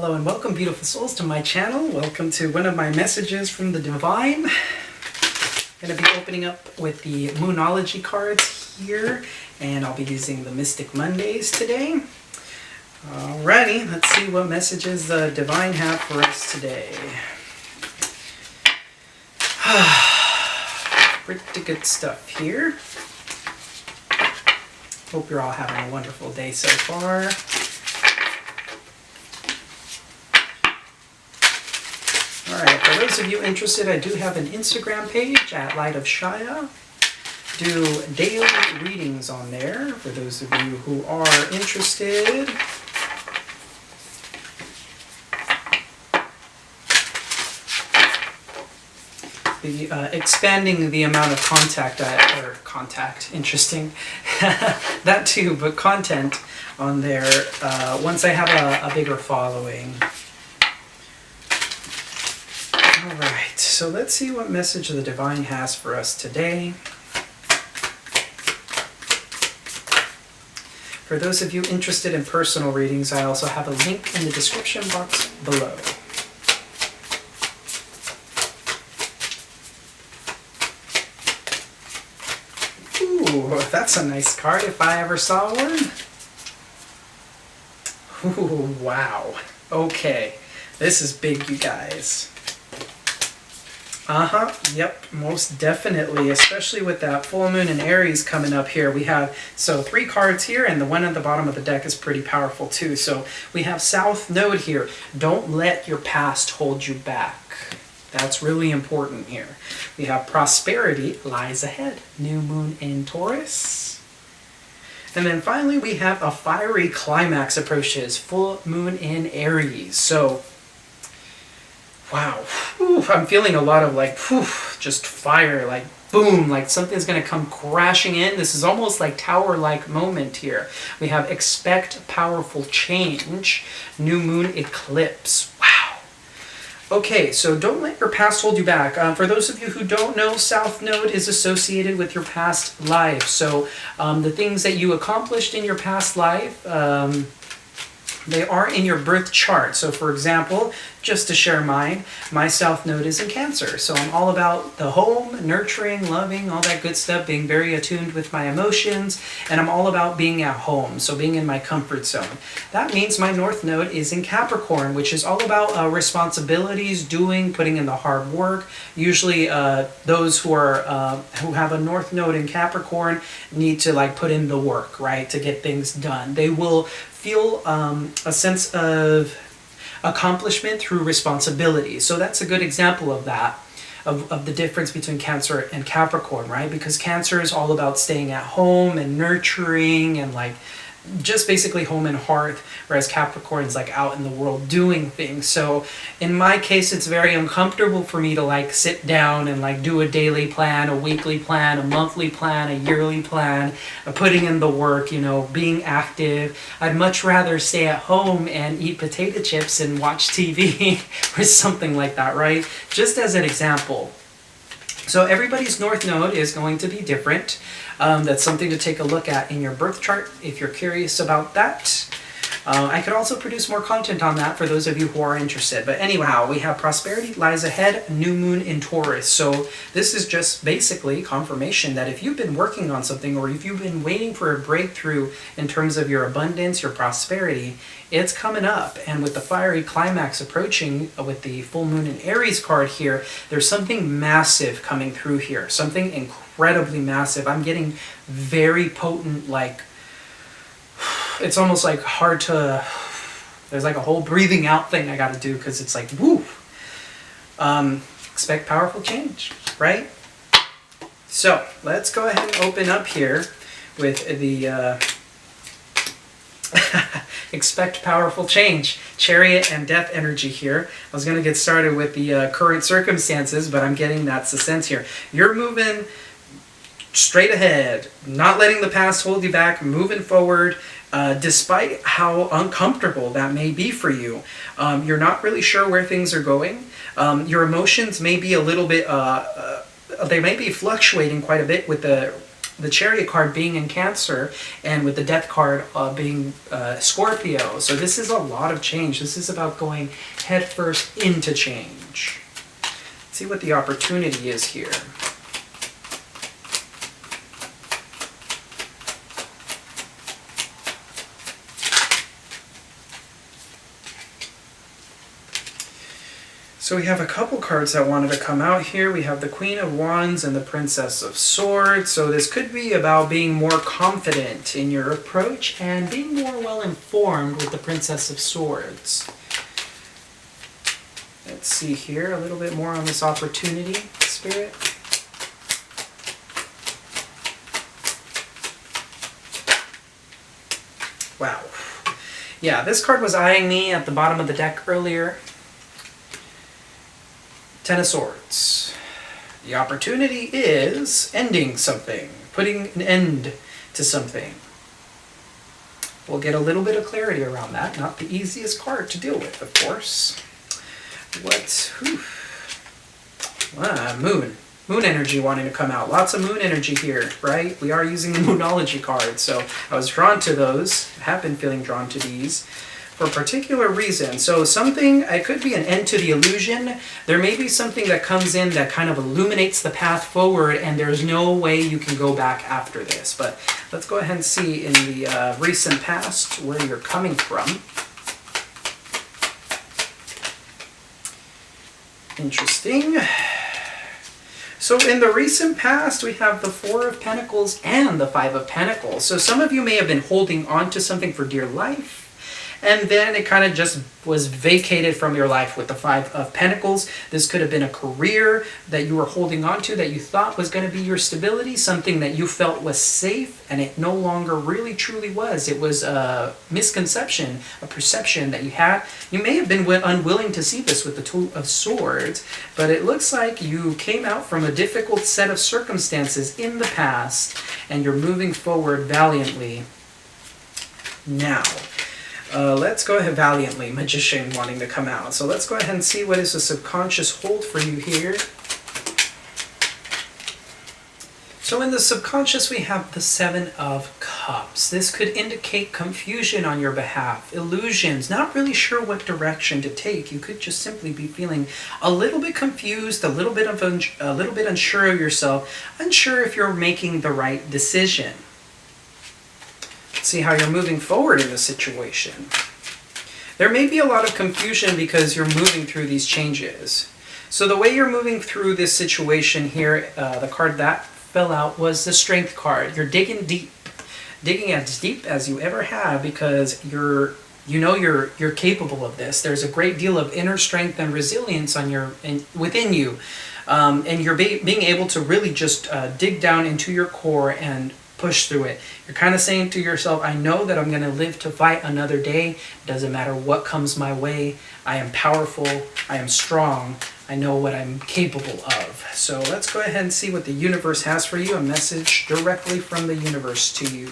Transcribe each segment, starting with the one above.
Hello and welcome, beautiful souls, to my channel. Welcome to one of my messages from the divine. I'm going to be opening up with the Moonology cards here, and I'll be using the Mystic Mondays today. Alrighty, let's see what messages the divine have for us today. Pretty good stuff here. Hope you're all having a wonderful day so far. Alright, for those of you interested, I do have an Instagram page at Light of Shaya. Do daily readings on there for those of you who are interested. Expanding the amount of contact, interesting, that too, but content on there once I have a bigger following. Alright, so let's see what message the divine has for us today. For those of you interested in personal readings, I also have a link in the description box below. Ooh, that's a nice card if I ever saw one. Ooh, wow. Okay, this is big, you guys. Yep, most definitely, especially with that full moon in Aries coming up here. We have, so 3 cards here, and the one at the bottom of the deck is pretty powerful too. So we have South Node here. Don't let your past hold you back. That's really important here. We have Prosperity lies ahead. New moon in Taurus. And then finally we have a fiery climax approaches. Full moon in Aries. So wow, whew, I'm feeling a lot of like, whew, just fire, like boom, like something's going to come crashing in. This is almost like tower-like moment here. We have expect powerful change, new moon eclipse. Wow. Okay, so don't let your past hold you back. For those of you who don't know, South Node is associated with your past life. So the things that you accomplished in your past life, they are in your birth chart. So for example, just to share mine, my South Node is in Cancer. So I'm all about the home, nurturing, loving, all that good stuff, being very attuned with my emotions, and I'm all about being at home, so being in my comfort zone. That means my North Node is in Capricorn, which is all about responsibilities, doing, putting in the hard work. Usually those who have a North Node in Capricorn need to like put in the work, right, to get things done. They will feel a sense of accomplishment through responsibility. So that's a good example of that, of the difference between Cancer and Capricorn, right? Because Cancer is all about staying at home and nurturing and like just basically home and hearth, whereas Capricorn is like out in the world doing things. So in my case, it's very uncomfortable for me to like sit down and like do a daily plan, a weekly plan, a monthly plan, a yearly plan, putting in the work, you know, being active. I'd much rather stay at home and eat potato chips and watch TV or something like that, right? Just as an example. So everybody's North Node is going to be different. That's something to take a look at in your birth chart if you're curious about that. I could also produce more content on that for those of you who are interested. But anyhow, we have Prosperity lies ahead, new moon in Taurus. So this is just basically confirmation that if you've been working on something or if you've been waiting for a breakthrough in terms of your abundance, your prosperity, it's coming up. And with the fiery climax approaching with the full moon in Aries card here, there's something massive coming through here. Something incredibly massive. I'm getting very potent, like, it's almost like hard to, there's like a whole breathing out thing I got to do because it's like, woo. Expect powerful change, right? So let's go ahead and open up here with the expect powerful change, Chariot and Death energy here. I was going to get started with the current circumstances, but I'm getting that's the sense here. You're moving straight ahead, not letting the past hold you back, moving forward, despite how uncomfortable that may be for you. You're not really sure where things are going. Your emotions may be a little bit, they may be fluctuating quite a bit with the the Chariot card being in Cancer, and with the Death card being Scorpio. So this is a lot of change. This is about going headfirst into change. Let's see what the opportunity is here. So we have a couple cards that wanted to come out here. We have the Queen of Wands and the Princess of Swords. So this could be about being more confident in your approach and being more well informed with the Princess of Swords. Let's see here a little bit more on this opportunity, Spirit. Wow. Yeah, this card was eyeing me at the bottom of the deck earlier. Ten of Swords. The opportunity is ending something, putting an end to something. We'll get a little bit of clarity around that. Not the easiest card to deal with, of course. Moon. Moon energy wanting to come out. Lots of moon energy here, right? We are using the Moonology card, so I was drawn to those. I have been feeling drawn to these for a particular reason. So something, it could be an end to the illusion. There may be something that comes in that kind of illuminates the path forward, and there's no way you can go back after this. But let's go ahead and see in the recent past where you're coming from. Interesting. So in the recent past, we have the Four of Pentacles and the Five of Pentacles. So some of you may have been holding on to something for dear life, and then it kind of just was vacated from your life with the Five of Pentacles. This could have been a career that you were holding on to that you thought was going to be your stability, something that you felt was safe, and it no longer really truly was. It was a misconception, a perception that you had. You may have been unwilling to see this with the Two of Swords, but it looks like you came out from a difficult set of circumstances in the past, and you're moving forward valiantly now. Let's go ahead, valiantly, Magician wanting to come out. So let's go ahead and see what is the subconscious hold for you here. So in the subconscious, we have the Seven of Cups. This could indicate confusion on your behalf, illusions, not really sure what direction to take. You could just simply be feeling a little bit confused, a little bit unsure of yourself, unsure if you're making the right decision. See how you're moving forward in the situation. There may be a lot of confusion because you're moving through these changes. So the way you're moving through this situation here, the card that fell out was the Strength card. You're digging deep, digging as deep as you ever have, because you're capable of this. There's a great deal of inner strength and resilience within you, and you're being able to really just dig down into your core and push through it. You're kind of saying to yourself, I know that I'm going to live to fight another day. Doesn't matter what comes my way. I am powerful. I am strong. I know what I'm capable of. So let's go ahead and see what the universe has for you. A message directly from the universe to you.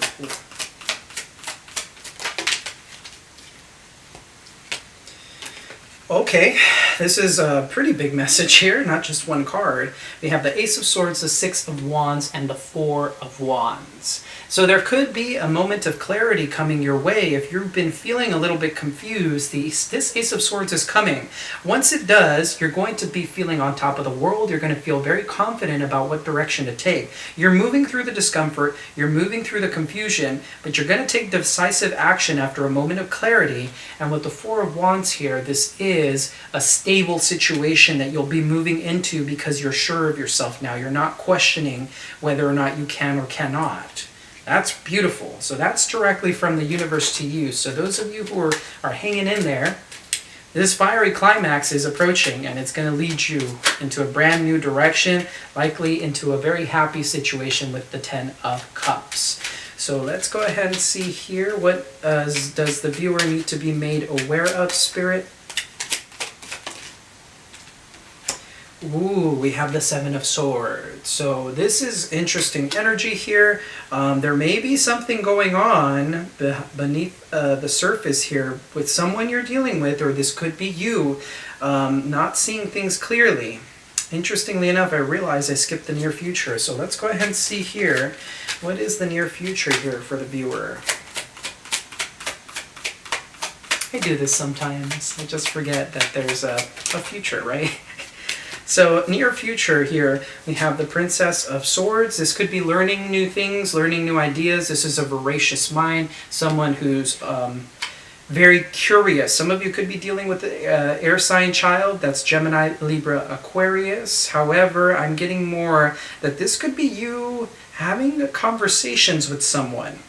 Okay, this is a pretty big message here, not just one card. We have the Ace of Swords, the Six of Wands, and the Four of Wands. So there could be a moment of clarity coming your way. If you've been feeling a little bit confused, this Ace of Swords is coming. Once it does, you're going to be feeling on top of the world. You're going to feel very confident about what direction to take. You're moving through the discomfort, you're moving through the confusion, but you're going to take decisive action after a moment of clarity. And with the Four of Wands here, this is a stable situation that you'll be moving into because you're sure of yourself now. You're not questioning whether or not you can or cannot. That's beautiful. So that's directly from the universe to you. So those of you who are hanging in there, this fiery climax is approaching, and it's going to lead you into a brand new direction, likely into a very happy situation with the Ten of Cups. So let's go ahead and see here. What does the viewer need to be made aware of, Spirit? Ooh, we have the Seven of Swords. So this is interesting energy here. There may be something going on beneath the surface here with someone you're dealing with, or this could be you not seeing things clearly. Interestingly enough, I realized I skipped the near future, so let's go ahead and see here. What is the near future here for the viewer? I do this sometimes. I just forget that there's a future, right? So near future here, we have the Princess of Swords. This could be learning new things, learning new ideas. This is a voracious mind, someone who's very curious. Some of you could be dealing with the air sign child. That's Gemini, Libra, Aquarius. However, I'm getting more that this could be you having conversations with someone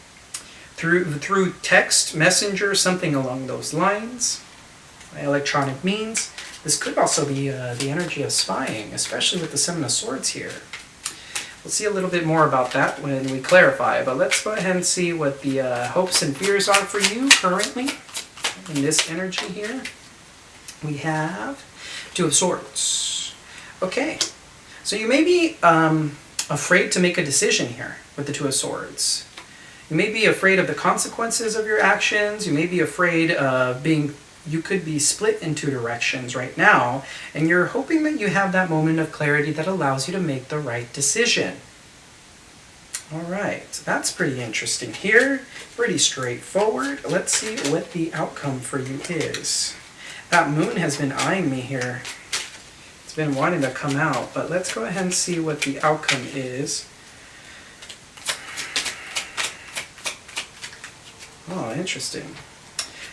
through text, messenger, something along those lines, electronic means. This could also be the energy of spying, especially with the Seven of Swords here. We'll see a little bit more about that when we clarify, but let's go ahead and see what the hopes and fears are for you currently in this energy here. We have Two of Swords. Okay, so you may be afraid to make a decision here with the Two of Swords. You may be afraid of the consequences of your actions. You may be afraid of you could be split in two directions right now, and you're hoping that you have that moment of clarity that allows you to make the right decision. All right, so that's pretty interesting here. Pretty straightforward. Let's see what the outcome for you is. That moon has been eyeing me here. It's been wanting to come out, but let's go ahead and see what the outcome is. Oh, interesting.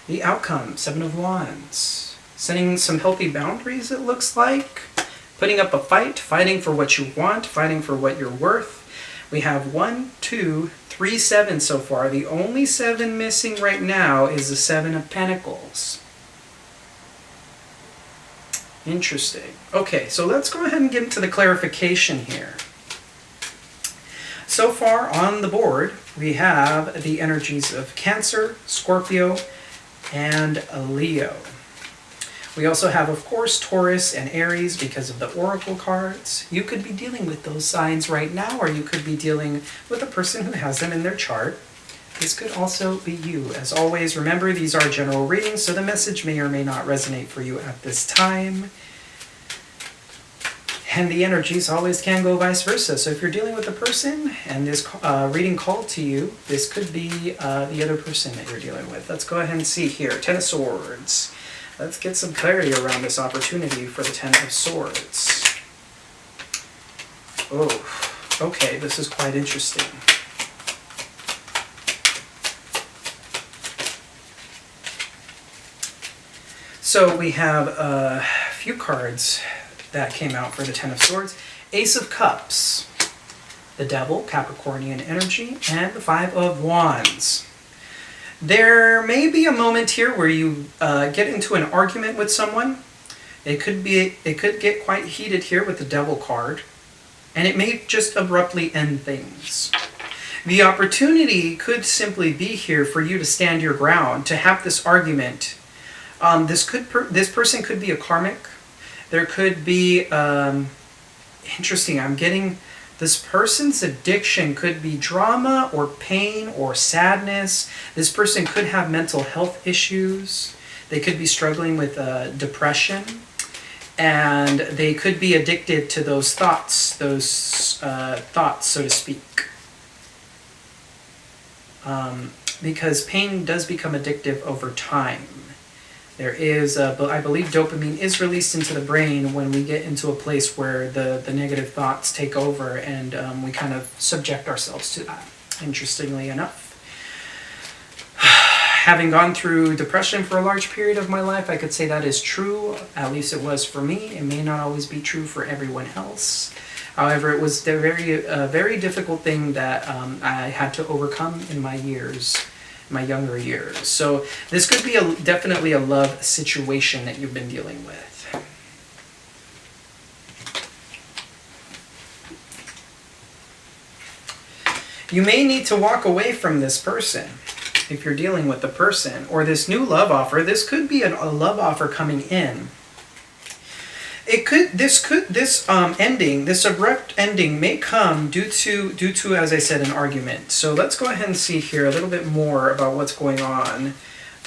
The outcome, Seven of Wands. Setting some healthy boundaries, it looks like. Putting up a fight, fighting for what you want, fighting for what you're worth. We have 1, 2, 3 sevens so far. The only 7 missing right now is the Seven of Pentacles. Interesting. Okay, so let's go ahead and get into the clarification here. So far on the board, we have the energies of Cancer, Scorpio, and Leo. We also have, of course, Taurus and Aries because of the oracle cards. You could be dealing with those signs right now, or you could be dealing with a person who has them in their chart. This could also be you. As always, remember, these are general readings, so the message may or may not resonate for you at this time. And the energies always can go vice versa. So if you're dealing with a person and this reading called to you, this could be the other person that you're dealing with. Let's go ahead and see here. Ten of Swords. Let's get some clarity around this opportunity for the Ten of Swords. Oh, okay, this is quite interesting. So we have a few cards that came out for the Ten of Swords. Ace of Cups, the Devil, Capricornian energy, and the Five of Wands. There may be a moment here where you get into an argument with someone. It could get quite heated here with the Devil card, and it may just abruptly end things. The opportunity could simply be here for you to stand your ground, to have this argument. This person could be a karmic. There could be, interesting, I'm getting, this person's addiction could be drama or pain or sadness. This person could have mental health issues. They could be struggling with depression. And they could be addicted to those thoughts, so to speak. Because pain does become addictive over time. There is, I believe dopamine is released into the brain when we get into a place where the negative thoughts take over, and we kind of subject ourselves to that, interestingly enough. Having gone through depression for a large period of my life, I could say that is true. At least it was for me. It may not always be true for everyone else. However, it was a very difficult thing that I had to overcome in my younger years. So this could be definitely a love situation that you've been dealing with. You may need to walk away from this person if you're dealing with the person, or this new love offer. This could be a love offer coming in. This abrupt ending may come due to, as I said, an argument. So let's go ahead and see here a little bit more about what's going on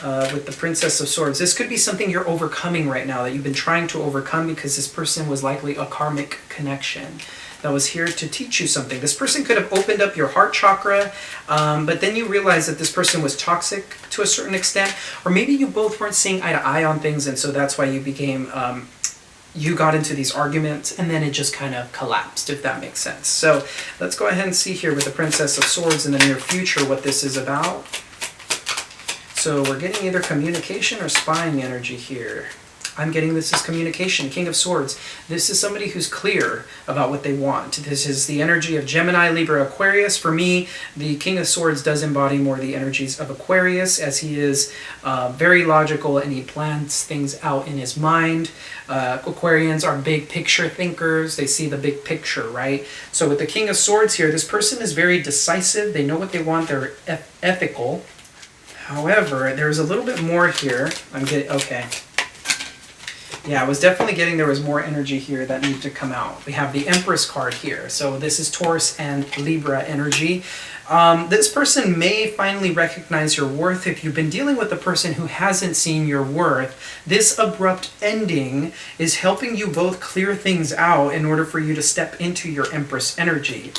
with the Princess of Swords. This could be something you're overcoming right now, that you've been trying to overcome, because this person was likely a karmic connection that was here to teach you something. This person could have opened up your heart chakra, but then you realized that this person was toxic to a certain extent, or maybe you both weren't seeing eye to eye on things, and so that's why you became, you got into these arguments, and then it just kind of collapsed, if that makes sense. So let's go ahead and see here with the Princess of Swords in the near future what this is about. So we're getting either communication or spying energy here. I'm getting this as communication. King of Swords. This is somebody who's clear about what they want. This is the energy of Gemini, Libra, Aquarius. For me, the King of Swords does embody more the energies of Aquarius, as he is very logical and he plans things out in his mind. Aquarians are big picture thinkers. They see the big picture, right? So with the King of Swords here, this person is very decisive. They know what they want. They're ethical. However, there's a little bit more here. I'm getting, okay. Yeah, I was definitely getting there was more energy here that needed to come out. We have the Empress card here. So this is Taurus and Libra energy. This person may finally recognize your worth. If you've been dealing with a person who hasn't seen your worth, this abrupt ending is helping you both clear things out in order for you to step into your Empress energy.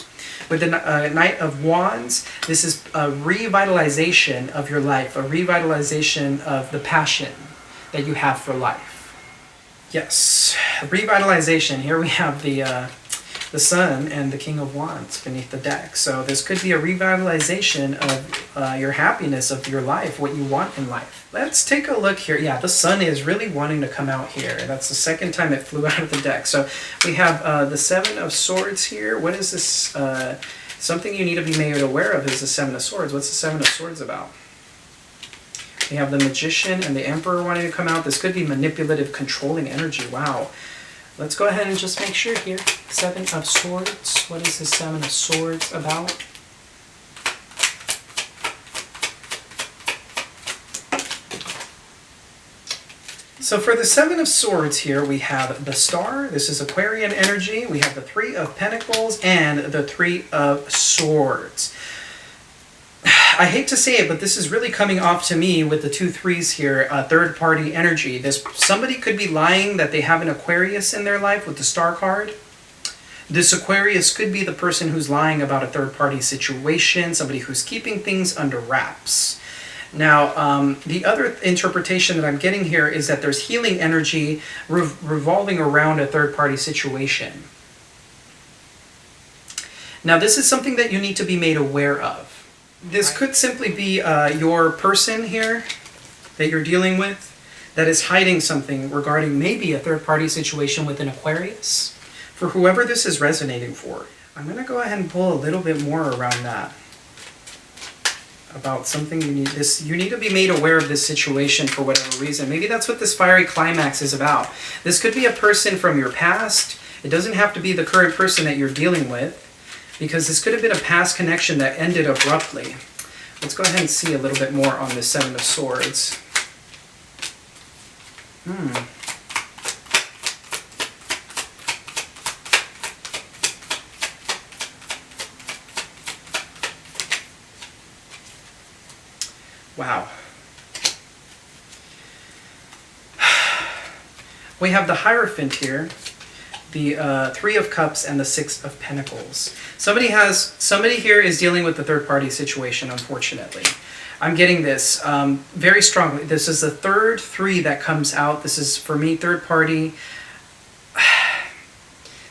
With the Knight of Wands, this is a revitalization of your life, a revitalization of the passion that you have for life. Yes, revitalization. Here we have the Sun and the King of Wands beneath the deck. So this could be a revitalization of your happiness, of your life, what you want in life. Let's take a look here. Yeah, the Sun is really wanting to come out here. That's the second time it flew out of the deck. So we have the Seven of Swords here. What is this? Something you need to be made aware of is the Seven of Swords. What's the Seven of Swords about? We have the Magician and the Emperor wanting to come out. This could be manipulative, controlling energy. Wow. Let's go ahead and just make sure here. Seven of Swords. What is the Seven of Swords about? So for the Seven of Swords here, we have the Star. This is Aquarian energy. We have the Three of Pentacles and the Three of Swords. I hate to say it, but this is really coming off to me with the 2 threes here, third-party energy. Somebody could be lying that they have an Aquarius in their life with the Star card. This Aquarius could be the person who's lying about a third-party situation, somebody who's keeping things under wraps. Now, the other interpretation that I'm getting here is that there's healing energy revolving around a third-party situation. Now, this is something that you need to be made aware of. This could simply be your person here that you're dealing with that is hiding something regarding maybe a third-party situation with an Aquarius. For whoever this is resonating for, I'm going to go ahead and pull a little bit more around that. About something you need to be made aware of this situation for whatever reason. Maybe that's what this fiery climax is about. This could be a person from your past. It doesn't have to be the current person that you're dealing with, because this could have been a past connection that ended abruptly. Let's go ahead and see a little bit more on the Seven of Swords. Wow. We have the Hierophant here, the Three of Cups, and the Six of Pentacles. Somebody here is dealing with the third-party situation, unfortunately. I'm getting this very strongly. This is the third 3 that comes out. This is, for me, third-party.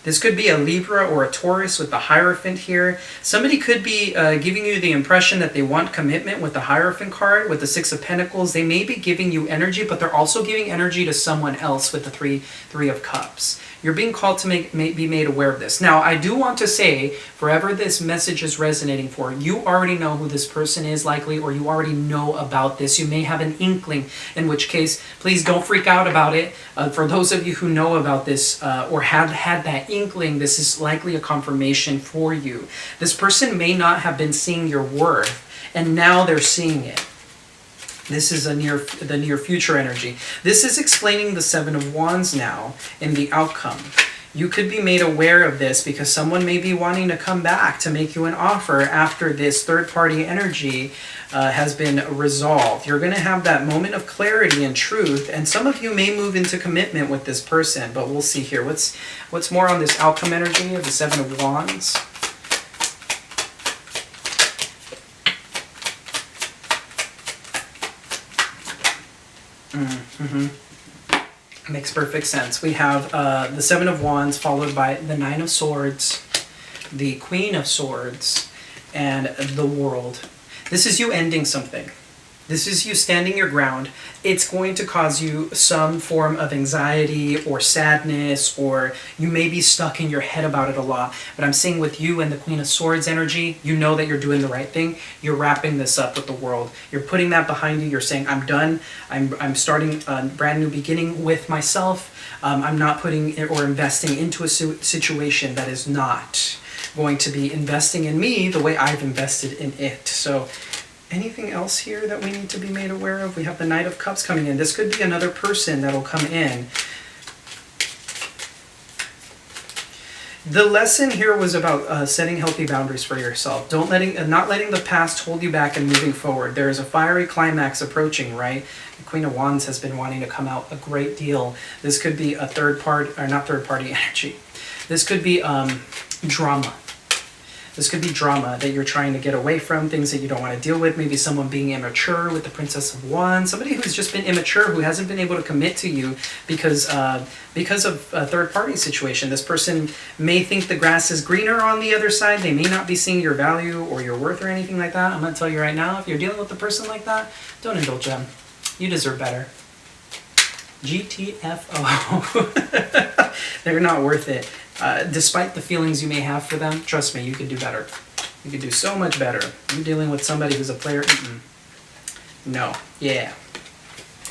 This could be a Libra or a Taurus with the Hierophant here. Somebody could be giving you the impression that they want commitment with the Hierophant card, with the Six of Pentacles. They may be giving you energy, but they're also giving energy to someone else with the Three of Cups. You're being called to be made aware of this. Now, I do want to say, wherever this message is resonating for, you already know who this person is likely, or you already know about this. You may have an inkling, in which case, please don't freak out about it. For those of you who know about this or have had that inkling, this is likely a confirmation for you. This person may not have been seeing your worth, and now they're seeing it. This is the near future energy. This is explaining the Seven of Wands now in the outcome. You could be made aware of this because someone may be wanting to come back to make you an offer after this third-party energy has been resolved. You're going to have that moment of clarity and truth, and some of you may move into commitment with this person, but we'll see here. What's more on this outcome energy of the Seven of Wands? Makes perfect sense. We have the Seven of Wands followed by the Nine of Swords, the Queen of Swords, and the World. This is you ending something. This is you standing your ground. It's going to cause you some form of anxiety or sadness, or you may be stuck in your head about it a lot. But I'm seeing with you and the Queen of Swords energy, you know that you're doing the right thing. You're wrapping this up with the world. You're putting that behind you. You're saying, I'm done. I'm starting a brand new beginning with myself. I'm not putting or investing into a situation that is not going to be investing in me the way I've invested in it. So anything else here that we need to be made aware of? We have the Knight of Cups coming in. This could be another person that'll come in. The lesson here was about setting healthy boundaries for yourself. Not letting the past hold you back and moving forward. There is a fiery climax approaching, right? The Queen of Wands has been wanting to come out a great deal. This could be a not third party energy. This could be drama. This could be drama that you're trying to get away from, things that you don't want to deal with. Maybe someone being immature with the Princess of Wands. Somebody who's just been immature, who hasn't been able to commit to you because of a third-party situation. This person may think the grass is greener on the other side. They may not be seeing your value or your worth or anything like that. I'm going to tell you right now, if you're dealing with a person like that, don't indulge them. You deserve better. GTFO. They're not worth it. Despite the feelings you may have for them, trust me, you could do better. You could do so much better. You're dealing with somebody who's a player. No. Yeah.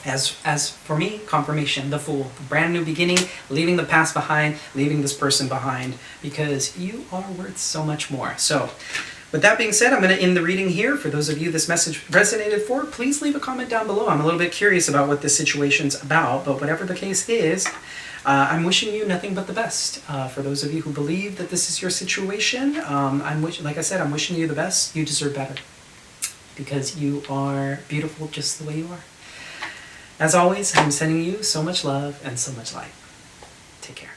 As for me, confirmation, the Fool. Brand new beginning, leaving the past behind, leaving this person behind, because you are worth so much more. So, with that being said, I'm going to end the reading here. For those of you this message resonated for, please leave a comment down below. I'm a little bit curious about what this situation's about, but whatever the case is, I'm wishing you nothing but the best. For those of you who believe that this is your situation, like I said, I'm wishing you the best. You deserve better, because you are beautiful just the way you are. As always, I'm sending you so much love and so much light. Take care.